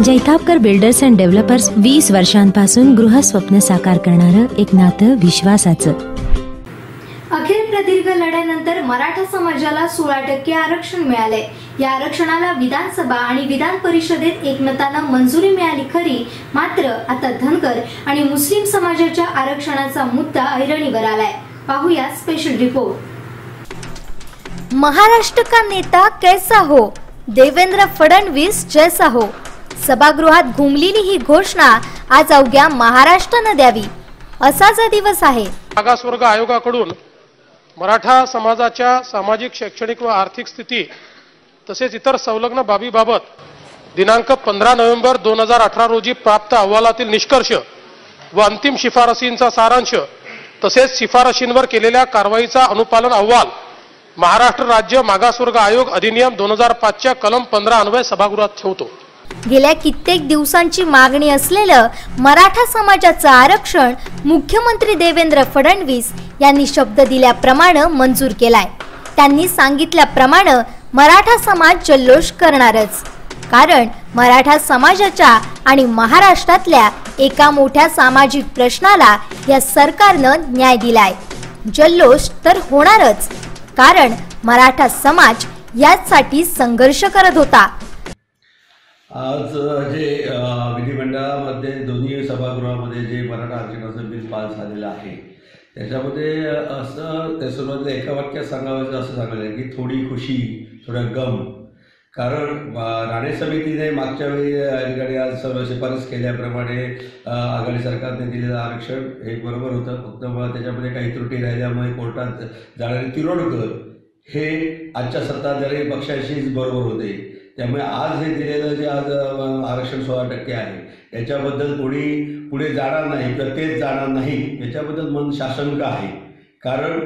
Jaitapkar builders and developers 20 वर्षांपासून गृहस्वप्न साकार करणारं एक नातं विश्वासाचं. अखेर प्रदीर्घ लढ्यानंतर मराठा समाजाला 16% आरक्षण मिळाले. या आरक्षणाला विधानसभा आणि विधान परिषदेत एकमतानं मंजुरी मिळाली खरी, मात्र आता धनगर आणि मुस्लिम समाजाच्या आरक्षणाचा मुद्दा ऐरणीवर आलाय. पाहूया स्पेशल रिपोर्ट. महाराष्ट्र का नेता कैसा हो, देवेंद्र फडणवीस जैसा हो. सभागृहात घुमलेली ही घोषणा आज अवघ्या महाराष्ट्रानं द्यावी असाच दिवस आहे. मागासवर्ग आयोगाकडून मराठा समाजाच्या सामाजिक, शैक्षणिक व आर्थिक स्थिती तसेच इतर संलग्न बाबीबाबत दिनांक 15 नोव्हेंबर 2018 रोजी प्राप्त अहवालातील निष्कर्ष व अंतिम शिफारसींचा सारांश तसेच शिफारशींवर केलेल्या कारवाईचा अनुपालन अहवाल महाराष्ट्र राज्य मागासवर्ग आयोग अधिनियम 2005 च्या कलम 15 अन्वये सभागृहात ठेवतो. गेल्या कित्येक दिवसांची मागणी असलेलं मराठा समाजाचं आरक्षण मुख्यमंत्री देवेंद्र फडणवीस यांनी शब्द दिल्याप्रमाणे मंजूर केलाय. त्यांनी सांगितल्याप्रमाणे मराठा समाज जल्लोष करणारच, कारण मराठा समाजाच्या आणि महाराष्ट्रातल्या एका मोठ्या सामाजिक प्रश्नाला या सरकारनं न्याय दिलाय. जल्लोष तर होणारच, कारण मराठा समाज यासाठी संघर्ष करत होता. आज जे विधिमंडळामध्ये दोन्ही सभागृहामध्ये जे मराठा आरक्षणाचं बिल पास झालेलं आहे त्याच्यामध्ये असं त्या सुरुवातीला एका वाक्यात सांगावं असं सांगायचं की थोडी खुशी थोडं गम. कारण राणे समितीने मागच्या वेळी आज सर्व शिफारस केल्याप्रमाणे आघाडी सरकारने दिलेलं आरक्षण हे बरोबर होतं. फक्त त्याच्यामध्ये काही त्रुटी राहिल्यामुळे कोर्टात जाणारे तिरोडकर हे आजच्या सत्ताधारी पक्षाशीच बरोबर होते. त्यामुळे आज हे दिलेलं जे आज आरक्षण 16% आहे याच्याबद्दल कोणी पुढे जाणार नाही किंवा तेच जाणार नाही याच्याबद्दल मन शासनका आहे. कारण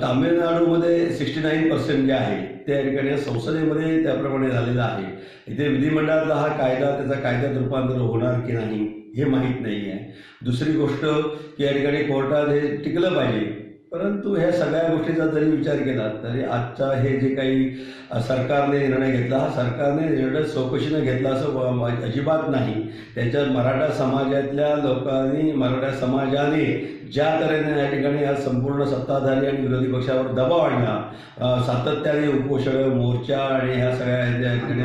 तामिळनाडूमध्ये 69% जे आहे त्या ठिकाणी संसदेमध्ये त्याप्रमाणे झालेलं आहे. इथे विधिमंडळातला हा कायदा त्याचा कायद्यात रूपांतर होणार की नाही हे माहीत नाही आहे. दुसरी गोष्ट की या ठिकाणी कोर्टात हे टिकलं पाहिजे. परंतु ह्या सगळ्या गोष्टीचा जरी विचार केला तरी आजचा हे जे काही सरकारने निर्णय घेतला हा सरकारने निर्णय चौकशीनं घेतला असं अजिबात नाही. त्याच्यात मराठा समाजातल्या लोकांनी मराठा समाजाने ज्या तऱ्हेने या ठिकाणी आज संपूर्ण सत्ताधारी आणि विरोधी पक्षावर दबाव आणला, सातत्याने उपोषण मोर्चा आणि ह्या सगळ्या ठिकाणी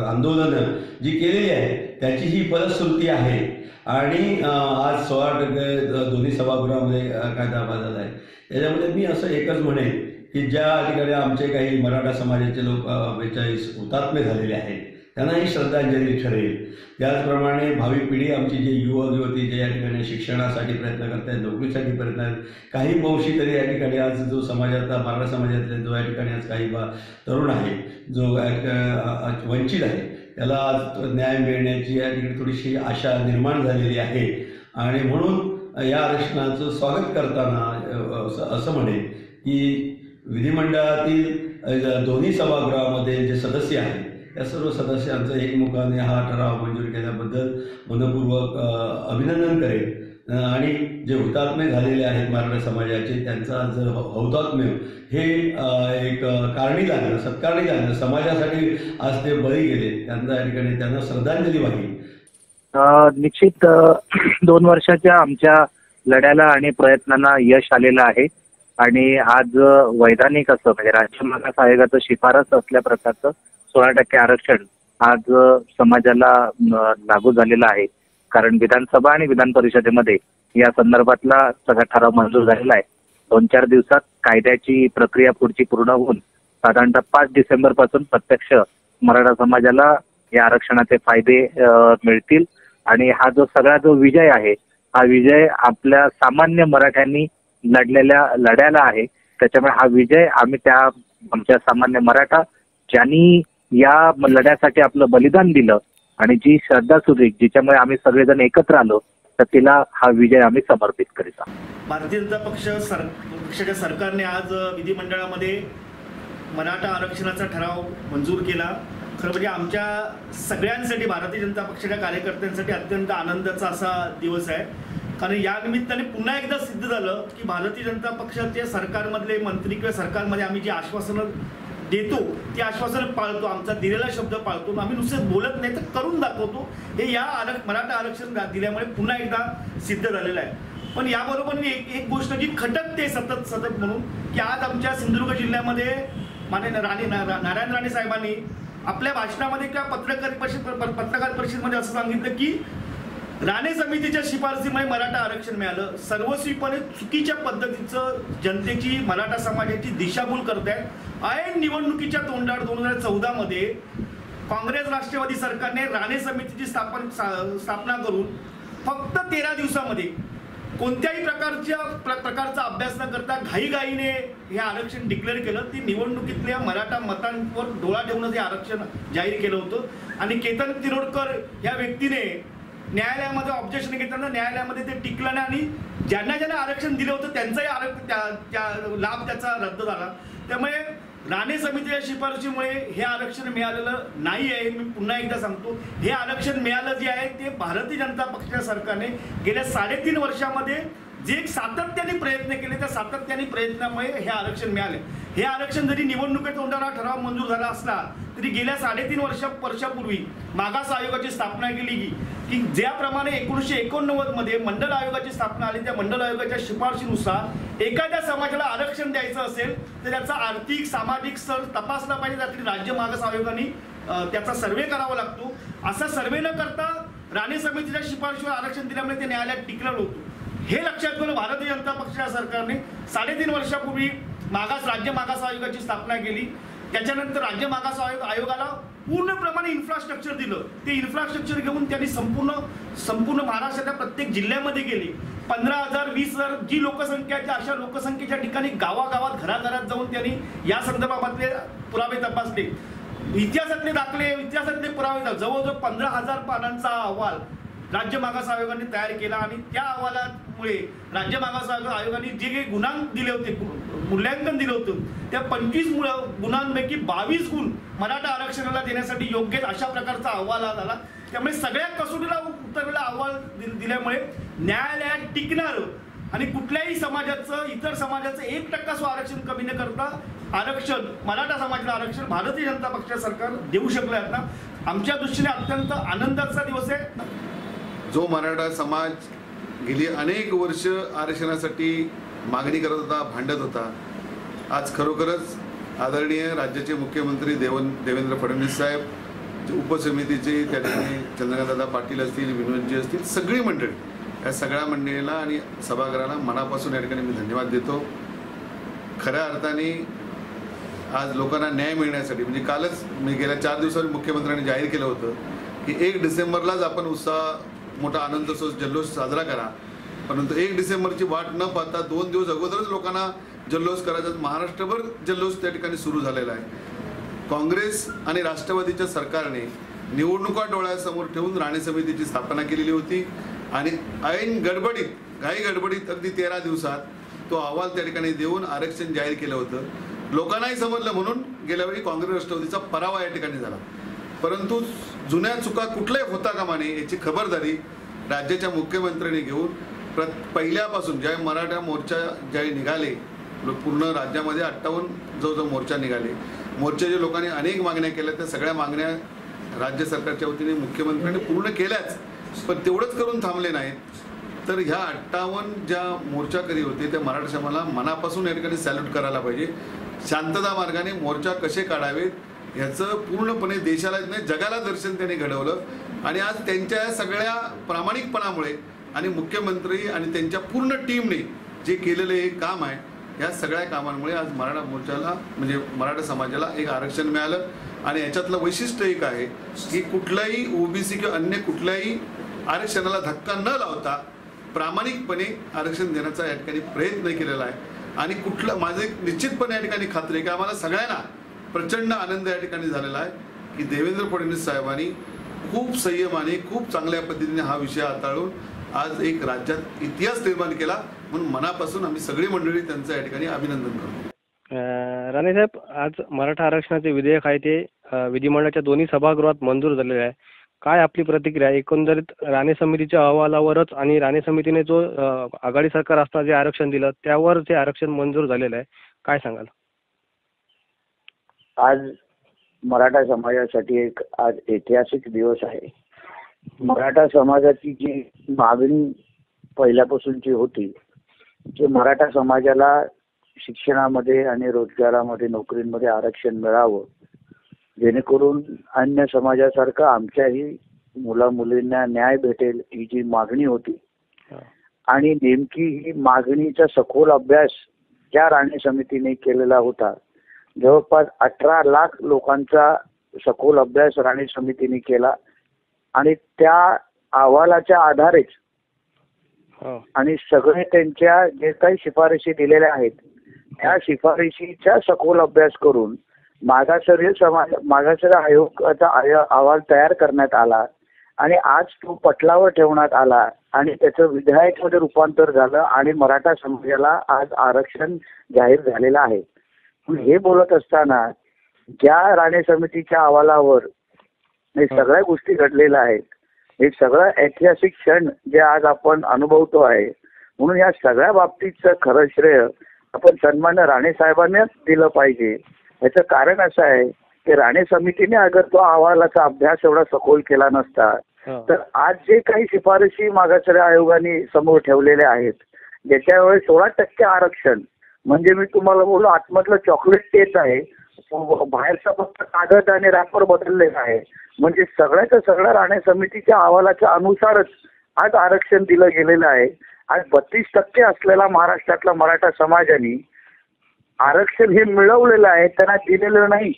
आंदोलनं जी केलेली आहे त्याची ही फलश्रुती आहे. आणि आज 16% दोन्ही सभागृहामध्ये कायदा पास झाला आहे. याच्यामध्ये मी असं एकच म्हणेन की ज्या ठिकाणी आमचे काही मराठा समाजाचे लोक 42 हुतात्मे झालेले आहेत त्यांना ही श्रद्धांजली ठरेल. त्याचप्रमाणे भावी पिढी आमची जे युवक युवती जे या ठिकाणी शिक्षणासाठी प्रयत्न करत आहेत, नोकरीसाठी प्रयत्न आहेत, काही वंशी तरी या ठिकाणी आज जो समाजातला मराठा समाजातले जो या ठिकाणी आज काही तरुण आहे जो वंचित आहे त्याला आज न्याय मिळण्याची या ठिकाणी थोडीशी आशा निर्माण झालेली आहे. आणि म्हणून या आरक्षणाचं स्वागत करताना असं म्हणेन की विधिमंडळातील दोन्ही सभागृहामध्ये जे सदस्य आहेत या सर्व सदस्यांचं एकमुखाने हा ठराव मंजूर केल्याबद्दल मनपूर्वक अभिनंदन करेन. आणि जे हुतात्मे झालेले आहेत मराठा समाजाचे त्यांचा जर हौतात्म्य हे एक कारणी झालं, सत्कारणी झालं, समाजासाठी आज ते बळी गेले, त्यांना या ठिकाणी त्यांना श्रद्धांजली वाहिली. निश्चित 2 वर्षाच्या आमच्या लढ्याला आणि प्रयत्नांना यश आलेलं आहे. आणि आज वैधानिक असं म्हणजे राज्य मागास आयोगाचं शिफारस असल्या प्रकारचं 16% आरक्षण आज समाजाला लागू झालेलं आहे. कारण विधानसभा आणि विधान परिषदेमध्ये या संदर्भातला सगळा ठराव मंजूर झालेला आहे. 2-4 दिवसात कायद्याची प्रक्रिया पुढची पूर्ण होऊन साधारणतः 5 डिसेंबर पासून प्रत्यक्ष मराठा समाजाला या आरक्षणाचे फायदे मिळतील. आणि हा जो सगळा जो विजय आहे हा विजय आपल्या सामान्य मराठ्यांनी लढलेल्या लढ्याला आहे. त्याच्यामुळे हा विजय आम्ही त्या आमच्या सामान्य मराठा ज्यांनी या लढ्यासाठी आपलं बलिदान दिलं आणि जी श्रद्धासुधीक जिच्यामुळे आम्ही सगळेजण एकत्र आलो तर तिला हा विजय आम्ही समर्पित करीत आहोत. भारतीय जनता पक्षाच्या सरकारने आज विधिमंडळामध्ये मराठा आरक्षणाचा ठराव मंजूर केला. खरं म्हणजे आमच्या सगळ्यांसाठी भारतीय जनता पक्षाच्या कार्यकर्त्यांसाठी अत्यंत आनंदाचा असा दिवस आहे. कारण या निमित्ताने पुन्हा एकदा सिद्ध झालं की भारतीय जनता पक्षाच्या सरकारमधले मंत्री किंवा सरकारमध्ये आम्ही जी आश्वासनं देतो, ती आश्वासन पाळतो, आमचा दिलेला शब्द पाळतो. आम्ही नुसतं बोलत नाही तर करून दाखवतो. हे या मराठा आरक्षण दिल्यामुळे पुन्हा एकदा सिद्ध झालेलं आहे. पण याबरोबर एक गोष्ट जी खटकते सतत म्हणून की आज आमच्या सिंधुदुर्ग जिल्ह्यामध्ये माननीय नारायण राणे साहेबांनी आपल्या भाषणामध्ये किंवा पत्रकार परिषदेमध्ये असं सांगितलं की राणे समितीच्या शिफारसीमुळे मराठा आरक्षण मिळालं. सर्वस्वीपणे चुकीच्या पद्धतीचं जनतेची, मराठा समाजाची दिशाभूल करतायत. ऐन निवडणुकीच्या तोंडावर 2014 मध्ये काँग्रेस राष्ट्रवादी सरकारने राणे समितीची स्थापना करून फक्त 13 दिवसामध्ये कोणत्याही प्रकारचा अभ्यास न करता घाईघाईने हे आरक्षण डिक्लेअर केलं. ते निवडणुकीतल्या मराठा मतांवर डोळा ठेवून हे आरक्षण जाहीर केलं होतं. आणि केतन तिरोडकर या व्यक्तीने न्यायालयामध्ये ऑब्जेक्शन घेताना न्यायालयामध्ये ते टिकलं नाही आणि ज्यांना आरक्षण दिलं होतं त्यांचाही लाभ त्याचा रद्द झाला. त्यामुळे राणे समितीच्या शिफारशीमुळे हे आरक्षण मिळालेलं नाही आहे. मी पुन्हा एकदा सांगतो, हे आरक्षण मिळालं जे आहे ते भारतीय जनता पक्षाच्या सरकारने गेल्या 3.5 वर्षामध्ये जे सातत्याने प्रयत्न केले, त्या सातत्याने प्रयत्नामुळे हे आरक्षण मिळाले. हे आरक्षण जरी निवडणुकीत तोंडाला ठराव मंजूर झाला असला तरी गेल्या 3.5 वर्षापूर्वी मागास आयोगाची स्थापना केली की ज्याप्रमाणे 1989 मध्ये मंडल आयोगाची स्थापना आली, त्या मंडल आयोगाच्या शिफारशीनुसार एखाद्या समाजाला आरक्षण द्यायचं असेल तर त्याचा आर्थिक सामाजिक स्तर तपासला पाहिजे. त्यासाठी राज्य मागास आयोगाने त्याचा सर्वे करावा लागतो. असा सर्वे न करता राणे समितीच्या शिफारशीवर आरक्षण दिल्यामुळे ते न्यायालयात टिकलं नव्हतं. हे लक्षात घेऊन भारतीय जनता पक्षाच्या सरकारने 3.5 वर्षापूर्वी राज्य मागास आयोगाची स्थापना केली. त्याच्यानंतर राज्य मागास आयोगाला पूर्णप्रमाणे इन्फ्रास्ट्रक्चर दिलं. ते इन्फ्रास्ट्रक्चर घेऊन त्यांनी संपूर्ण महाराष्ट्राच्या प्रत्येक जिल्ह्यामध्ये गेले. 15,000 20,000 जी लोकसंख्या आहे, अशा लोकसंख्येच्या ठिकाणी गावागावात घराघरात जाऊन त्यांनी या संदर्भातले पुरावे तपासले. इतिहासातले पुरावे जवळजवळ 15,000 पानांचा अहवाल राज्य मागास आयोगाने तयार केला. आणि त्या अहवालामुळे राज्य मागास आयोगाने जे काही गुणांक दिले होते, मूल्यांकन दिलं होतं, त्या 25 गुणांपैकी 22 गुण मराठा आरक्षणाला देण्यासाठी योग्य अशा प्रकारचा अहवाल आला. त्यामुळे सगळ्या कसोटीला उतरलेला अहवाल दिल्यामुळे न्यायालयात टिकणारं आणि कुठल्याही समाजाचं, इतर समाजाचं 1% आरक्षण कमी न करता आरक्षण, मराठा समाजाला आरक्षण भारतीय जनता पक्षाचे सरकार देऊ शकलं आहे. ना आमच्या दृष्टीने अत्यंत आनंदाचा दिवस आहे. जो मराठा समाज गेली अनेक वर्ष आरक्षणासाठी मागणी करत होता, भांडत होता, आज खरोखरच आदरणीय राज्याचे मुख्यमंत्री देवेंद्र फडणवीस साहेब, उपसमितीचे त्या ठिकाणी चंद्रकांतदादा पाटील असतील, विनोदजी असतील, सगळी मंडळी, या सगळ्या मंडळीला आणि सभागृहाला मनापासून या ठिकाणी मी धन्यवाद देतो. खऱ्या अर्थाने आज लोकांना न्याय मिळण्यासाठी, म्हणजे कालच मी गेल्या 4 दिवसांनी मुख्यमंत्र्यांनी जाहीर केलं होतं की 1 डिसेंबरलाच आपण मोठा आनंदोत्सव जल्लोष साजरा करा. परंतु 1 डिसेंबरची वाट न पाहता 2 दिवस अगोदरच लोकांना जल्लोष करायचा, महाराष्ट्रभर जल्लोष त्या ठिकाणी सुरू झालेला आहे. काँग्रेस आणि राष्ट्रवादीच्या सरकारने निवडणुका डोळ्यासमोर ठेवून राणे समितीची स्थापना केलेली होती आणि ऐन घाई गडबडीत अगदी 13 दिवसात तो अहवाल त्या ठिकाणी देऊन आरक्षण जाहीर केलं होतं. लोकांनाही समजलं म्हणून गेल्या वेळी काँग्रेस राष्ट्रवादीचा पराभव या ठिकाणी झाला. परंतु जुन्या चुका कुठल्याही होता कामा नये याची खबरदारी राज्याच्या मुख्यमंत्र्यांनी घेऊन पहिल्यापासून ज्या मराठा मोर्चा ज्यावेळी निघाले, पूर्ण राज्यामध्ये 58 जवळजवळ मोर्चा निघाले. मोर्चाच्या लोकांनी अनेक मागण्या केल्या, त्या सगळ्या मागण्या राज्य सरकारच्या वतीने मुख्यमंत्र्यांनी पूर्ण केल्याच, पण तेवढंच करून थांबले नाहीत. तर ह्या 58 ज्या मोर्चाकरी होते त्या मराठा समाजाला मनापासून या ठिकाणी सॅल्यूट करायला पाहिजे. शांतता मार्गाने मोर्चा कसे काढावेत ह्याचं पूर्णपणे देशाला नाही जगाला दर्शन त्यांनी घडवलं. आणि आज त्यांच्या सगळ्या प्रामाणिकपणामुळे आणि मुख्यमंत्री आणि त्यांच्या पूर्ण टीमने जे केलेलं हे काम आहे, या सगळ्या कामांमुळे आज मराठा मोर्चाला, म्हणजे मराठा समाजाला एक आरक्षण मिळालं. आणि याच्यातलं वैशिष्ट्य एक आहे की कुठल्याही ओबीसी किंवा अन्य कुठल्याही आरक्षणाला धक्का न लावता प्रामाणिकपणे आरक्षण देण्याचा या ठिकाणी प्रयत्न केलेला आहे. आणि माझं एक निश्चितपणे या ठिकाणी खात्री आहे की आम्हाला सगळ्यांना प्रचंड आनंद या ठिकाणी झालेला आहे की देवेंद्र फडणवीस साहेबांनी खूप संयमाने, खूप चांगल्या पद्धतीने हा विषय हाताळून आज एक राज्यात इतिहास निर्माण केला. म्हणून मनापासून आम्ही सगळी मंडळी त्यांचं या ठिकाणी अभिनंदन करतो. राणे साहेब, आज मराठा आरक्षणाचे विधेयक आहे ते विधिमंडळाच्या दोन्ही सभागृहात मंजूर झालेले आहे. काय आपली प्रतिक्रिया? एकंदरीत राणे समितीच्या अहवालावरच आणि राणे समितीने जो आघाडी सरकार असताना जे आरक्षण दिलं त्यावर जे आरक्षण मंजूर झालेलं आहे, काय सांगाल? आज मराठा समाजासाठी एक आज ऐतिहासिक दिवस आहे. मराठा समाजाची जी मागणी पहिल्यापासूनची होती की मराठा समाजाला शिक्षणामध्ये आणि रोजगारामध्ये नोकरीमध्ये आरक्षण मिळावं, जेणेकरून अन्य समाजासारखं आमच्याही मुला मुलींना न्याय भेटेल, ही जी मागणी होती. आणि नेमकी ही मागणीचा सखोल अभ्यास त्या राणे समितीने केलेला होता. जवळपास 18 लाख लोकांचा सखोल अभ्यास राणे समितीने केला आणि त्या अहवालाच्या आधारेच आणि सगळे त्यांच्या जे काही शिफारशी दिलेल्या आहेत त्या शिफारशीचा सखोल अभ्यास करून मागासवर्गीय आयोगाचा अहवाल तयार करण्यात आला आणि आज तो पटलावर ठेवण्यात आला आणि त्याचं विधेयकामध्ये रूपांतर झालं आणि मराठा समाजाला आज आरक्षण जाहीर झालेलं आहे. हे बोलत असताना ज्या राणे समितीच्या अहवालावर हे सगळ्या गोष्टी घडलेल्या आहेत, हे सगळं ऐतिहासिक क्षण जे आज आपण अनुभवतो आहे, म्हणून या सगळ्या बाबतीचं खरं श्रेय आपण सन्मान्य राणे साहेबांना दिलं पाहिजे. याचं कारण असं आहे की राणे समितीने अगर तो अहवालाचा अभ्यास एवढा सखोल केला नसता तर आज जे काही शिफारशी मागासवर्गीय आयोगाने समोर ठेवलेल्या आहेत, ज्याच्यावेळी 16% आरक्षण म्हणजे मी तुम्हाला बोललो आतमधलं चॉकलेट तेच आहे, बाहेरचा फक्त कागद आणि रॅपर बदललेला आहे. म्हणजे सगळ्याचं सगळं राणे समितीच्या अहवालाच्या अनुसारच आज आरक्षण दिलं गेलेलं आहे. आज 32% असलेला महाराष्ट्रातला मराठा समाजाने आरक्षण हे मिळवलेलं आहे, त्यांना दिलेलं नाही.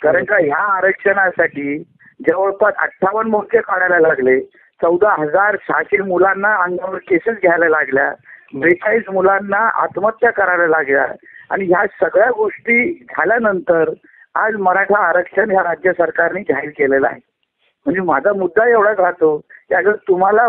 कारण का ह्या आरक्षणासाठी जवळपास 58 मोर्चे काढायला लागले, 14,600 मुलांना अंगावर केसेस घ्यायला लागल्या, 42 मुलांना आत्महत्या करायला लागल्या आणि ह्या सगळ्या गोष्टी झाल्यानंतर आज मराठा आरक्षण ह्या राज्य सरकारने जाहीर केलेलं आहे. म्हणजे माझा मुद्दा एवढाच राहतो की अगर तुम्हाला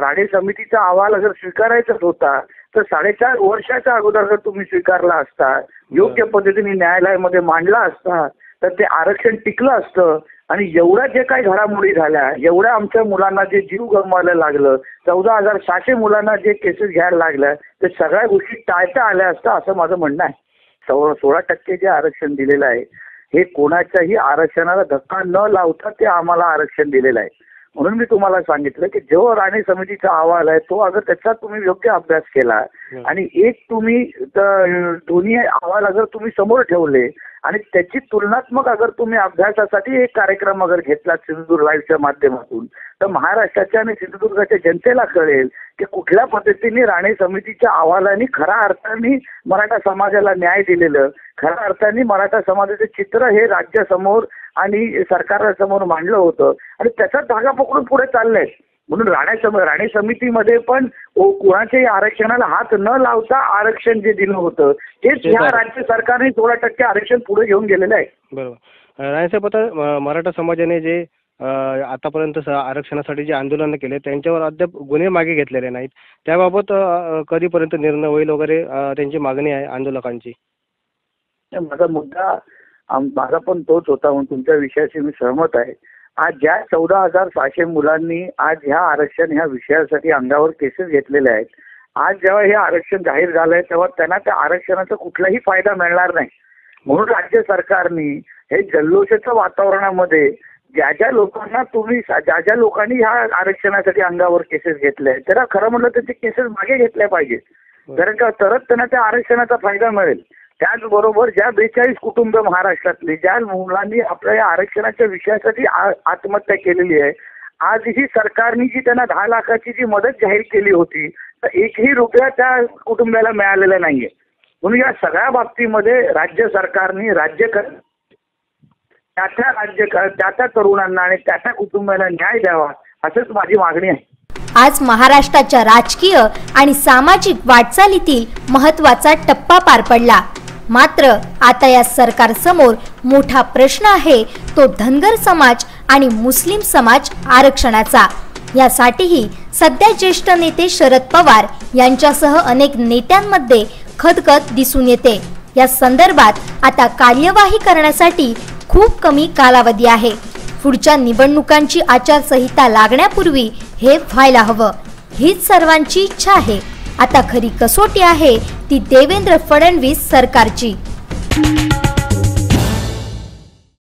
राणे समितीचा अहवाल अगर स्वीकारायचाच होता तर 4.5 वर्षाच्या अगोदर जर तुम्ही स्वीकारला असता, योग्य पद्धतीने न्यायालयामध्ये मांडला असता तर ते आरक्षण टिकलं असतं. आणि एवढ्या जे काही घडामोडी झाल्या, एवढ्या आमच्या मुलांना जे जीव गमवायला लागलं, 14,600 मुलांना जे केसेस घ्यायला लागल्या, ते सगळ्या गोष्टी टाळता आल्या असता असं माझं म्हणणं आहे. 16% जे आरक्षण दिलेलं आहे हे कोणाच्याही आरक्षणाला धक्का न लावता ते आम्हाला आरक्षण दिलेलं आहे. म्हणून मी तुम्हाला सांगितलं की जो राणे समितीचा अहवाल आहे तो अगर त्याचा तुम्ही योग्य अभ्यास केला आणि एक तुम्ही दोन्ही अहवाल अगर तुम्ही समोर ठेवले आणि त्याची तुलनात्मक अगर तुम्ही अभ्यासासाठी एक कार्यक्रम अगर घेतला सिंधुदुर्ग लाईव्हच्या माध्यमातून तर महाराष्ट्राच्या आणि सिंधुदुर्गाच्या जनतेला कळेल की कुठल्या पद्धतीने राणे समितीच्या अहवालाने खऱ्या अर्थाने मराठा समाजाला न्याय दिलेलं, खऱ्या अर्थाने मराठा समाजाचं चित्र हे राज्यासमोर आणि सरकारासमोर मांडलं होतं आणि त्याचा धागा पकडून पुढे चाललंय. म्हणून राणे समितीमध्ये पण कोणाच्याही आरक्षणाला हात न लावता आरक्षण जे दिलं होतं तेच ह्या राज्य सरकारने 16% आरक्षण पुढे घेऊन गेलेलं आहे. बरोबर. राणेसाहेब, आता मराठा समाजाने जे आतापर्यंत आरक्षणासाठी जे आंदोलन केले त्यांच्यावर अद्याप गुन्हे मागे घेतलेले नाहीत, त्याबाबत कधीपर्यंत निर्णय होईल वगैरे त्यांची मागणी आहे आंदोलकांची? माझा मुद्दा माझा पण तोच होता, म्हणून तुमच्या विषयाशी मी सहमत आहे. आज ज्या 14,600 मुलांनी आज ह्या आरक्षण ह्या विषयासाठी अंगावर केसेस घेतलेले आहेत, आज जेव्हा हे आरक्षण जाहीर झालंय तेव्हा त्यांना त्या आरक्षणाचा कुठलाही फायदा मिळणार नाही. म्हणून राज्य सरकारने हे जल्लोषाच्या वातावरणामध्ये ज्या लोकांनी ह्या आरक्षणासाठी अंगावर केसेस घेतल्या त्याला खरं म्हणलं तर ते केसेस मागे घेतल्या पाहिजेत, कारण का तरच त्यांना त्या आरक्षणाचा फायदा मिळेल. त्याचबरोबर ज्या 42 कुटुंब महाराष्ट्रातली ज्या मुलांनी आपल्या या आरक्षणाच्या विषयासाठी आत्महत्या केलेली आहे, आजही सरकारने जी त्यांना 10 लाखाची जी मदत जाहीर केली होती तर एकही रुपया त्या कुटुंबाला मिळालेला नाहीये. म्हणून या सगळ्या बाबतीमध्ये राज्य सरकारने त्या तरुणांना आणि त्या कुटुंबाला न्याय द्यावा असंच माझी मागणी आहे. आज महाराष्ट्राच्या राजकीय आणि सामाजिक वाटचालीतील महत्त्वाचा टप्पा पार पडला. मात्र आता या सरकार समोर मोठा प्रश्न आहे तो धनगर समाज आणि मुस्लिम समाज आरक्षणाचा. यासाठीही सध्या ज्येष्ठ नेते शरद पवार यांच्यासह अनेक नेत्यांमध्ये खदखद दिसून येते. या संदर्भात आता कार्यवाही करण्यासाठी खूप कमी कालावधी आहे. पुढच्या निवडणुकांची आचारसंहिता लागण्यापूर्वी हे व्हायला हवं, हीच सर्वांची इच्छा आहे. आता खरी कसोटी आहे ती देवेंद्र फडणवीस सरकारची.